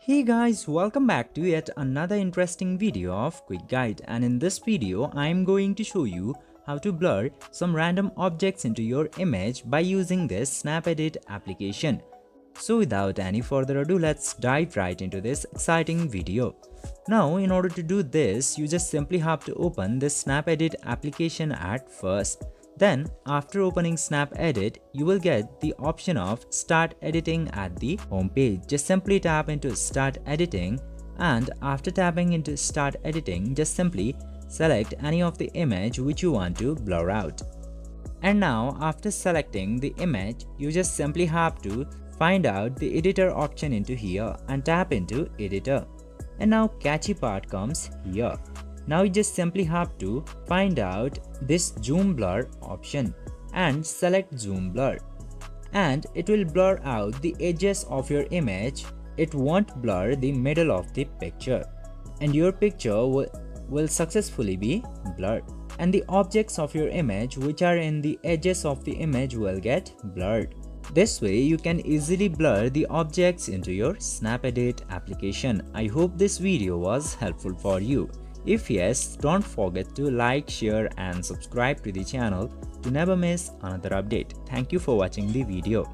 Hey guys, welcome back to yet another interesting video of Quick Guide, and in this video I am going to show you how to blur some random objects into your image by using this SnapEdit application. So without any further ado, let's dive right into this exciting video. Now in order to do this, you just simply have to open this SnapEdit application at first. Then, after opening SnapEdit, you will get the option of Start Editing at the home page. Just simply tap into Start Editing, and after tapping into Start Editing, just simply select any of the image which you want to blur out. And now, after selecting the image, you just simply have to find out the editor option into here and tap into Editor. And now catchy part comes here. Now you just simply have to find out this zoom blur option and select zoom blur, and it will blur out the edges of your image. It won't blur the middle of the picture, and your picture will successfully be blurred, and the objects of your image which are in the edges of the image will get blurred. This way you can easily blur the objects into your SnapEdit application. I hope this video was helpful for you. If yes, don't forget to like, share and subscribe to the channel to never miss another update. Thank you for watching the video.